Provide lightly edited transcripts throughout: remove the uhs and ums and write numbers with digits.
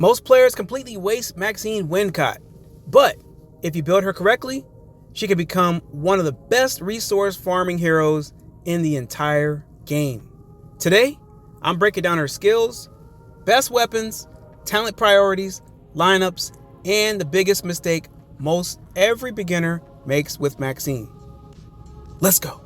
Most players completely waste Maxine Wincott, but if you build her correctly, she can become one of the best resource farming heroes in the entire game. Today, I'm breaking down her skills, best weapons, talent priorities, lineups, and the biggest mistake most every beginner makes with Maxine. Let's go.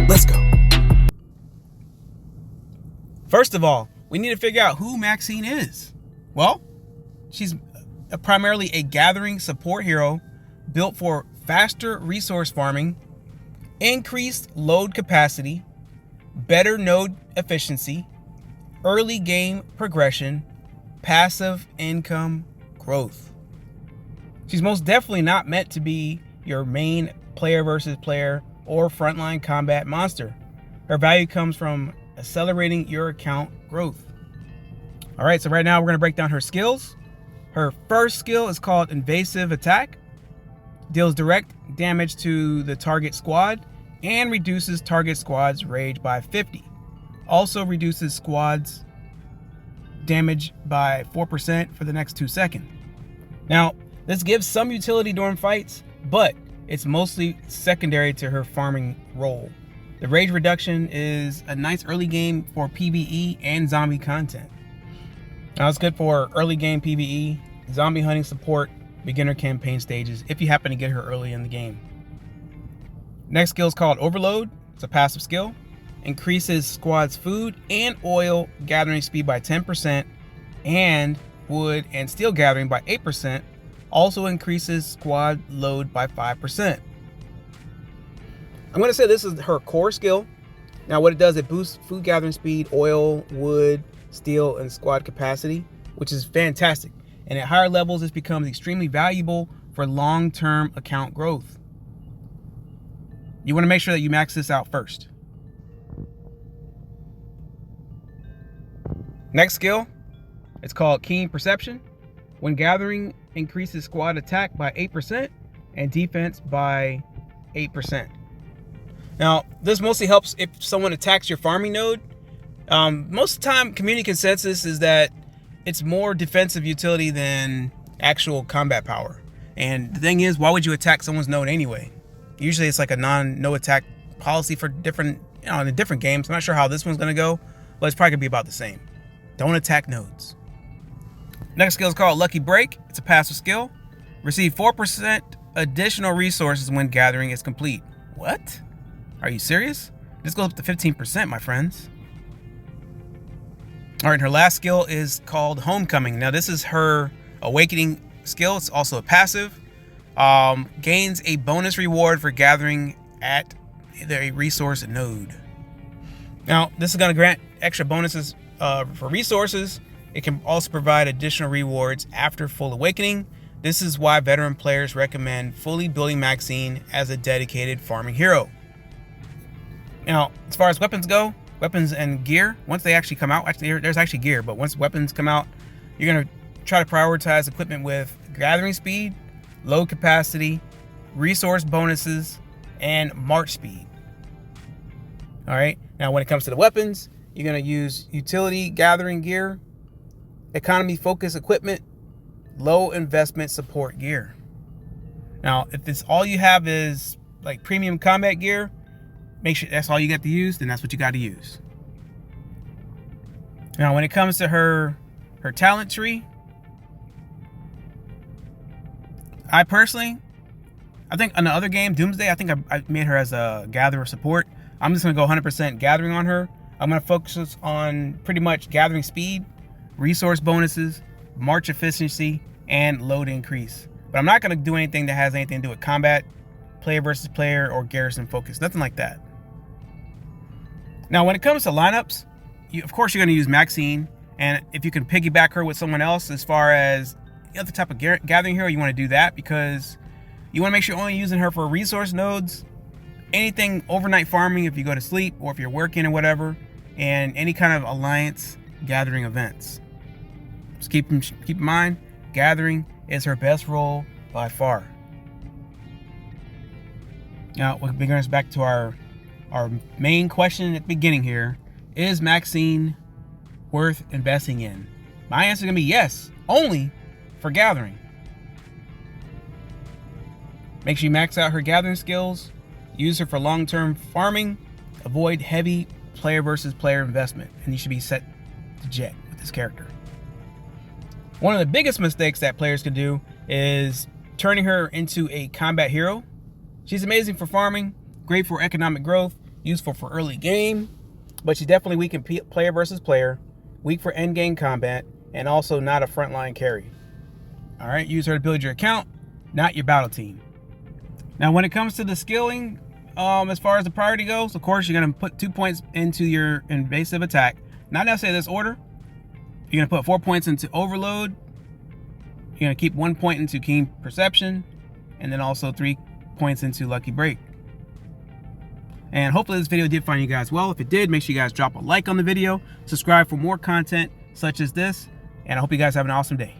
Let's go. First of all, we need to figure out who Maxine is. Well, she's primarily a gathering support hero built for faster resource farming, increased load capacity, better node efficiency, early game progression, passive income growth. She's most definitely not meant to be your main player versus player or frontline combat monster. Her value comes from accelerating your account growth. All right, so right now we're going to break down her skills. Her first skill is called Invasive Attack. Deals direct damage to the target squad and reduces target squad's rage by 50. Also reduces squad's damage by 4% for the next 2 seconds. Now, this gives some utility during fights, but it's mostly secondary to her farming role. The rage reduction is a nice early game for PvE and zombie content. Now it's good for early game PvE, zombie hunting support, beginner campaign stages, if you happen to get her early in the game. Next skill is called Overload. It's a passive skill. Increases squad's food and oil gathering speed by 10% and wood and steel gathering by 8%. Also increases squad load by 5%. I'm going to say this is her core skill. Now what it does, it boosts food gathering speed, oil, wood, steel, and squad capacity, which is fantastic. And at higher levels, this becomes extremely valuable for long-term account growth. You want to make sure that you max this out first. Next skill, it's called Keen Perception. When gathering, increases squad attack by 8% and defense by 8%. Now, this mostly helps if someone attacks your farming node. Most of the time, community consensus is that it's more defensive utility than actual combat power. And the thing is, why would you attack someone's node anyway? Usually it's like a no attack policy for different, in the different games. I'm not sure how this one's going to go, but it's probably going to be about the same. Don't attack nodes. Next skill is called Lucky Break. It's a passive skill. Receive 4% additional resources when gathering is complete. What? Are you serious? This goes up to 15%, my friends. All right, her last skill is called Homecoming. Now, this is her awakening skill. It's also a passive. Gains a bonus reward for gathering at a resource node. Now, this is going to grant extra bonuses for resources. It can also provide additional rewards after full awakening. This is why veteran players recommend fully building Maxine as a dedicated farming hero. Now, as far as weapons go, weapons and gear, once they actually come out, there's actually gear, but once weapons come out, you're going to try to prioritize equipment with gathering speed, load capacity, resource bonuses, and march speed. All right. Now, when it comes to the weapons, you're going to use utility gathering gear, economy focus equipment, low investment support gear. Now, if it's all you have is like premium combat gear, make sure that's all you got to use, then that's what you got to use. Now, when it comes to her talent tree, I think on the other game, Doomsday, I think I made her as a gatherer support. I'm just going to go 100% gathering on her. I'm going to focus on pretty much gathering speed, resource bonuses, march efficiency, and load increase. But I'm not going to do anything that has anything to do with combat, player versus player, or garrison focus. Nothing like that. Now, when it comes to lineups, of course, you're going to use Maxine. And if you can piggyback her with someone else as far as the other type of gathering hero, you want to do that because you want to make sure you're only using her for resource nodes, anything overnight farming if you go to sleep or if you're working or whatever, and any kind of alliance gathering events. Just keep in mind, gathering is her best role by far. Now, we'll bring us back to our main question at the beginning here. Is Maxine worth investing in? My answer is going to be yes, only for gathering. Make sure you max out her gathering skills. Use her for long-term farming. Avoid heavy player versus player investment. And you should be set to jet with this character. One of the biggest mistakes that players can do is turning her into a combat hero. She's amazing for farming, great for economic growth, useful for early game, but she's definitely weak in player versus player, weak for end game combat, and also not a frontline carry. All right, use her to build your account, not your battle team. Now, when it comes to the skilling, as far as the priority goes, of course, you're going to put 2 points into your invasive attack. Not necessarily this order. You're going to put 4 points into overload. You're going to keep 1 point into keen perception, and then also 3 points into lucky break. And hopefully this video did find you guys well. If it did, make sure you guys drop a like on the video, subscribe for more content such as this, and I hope you guys have an awesome day.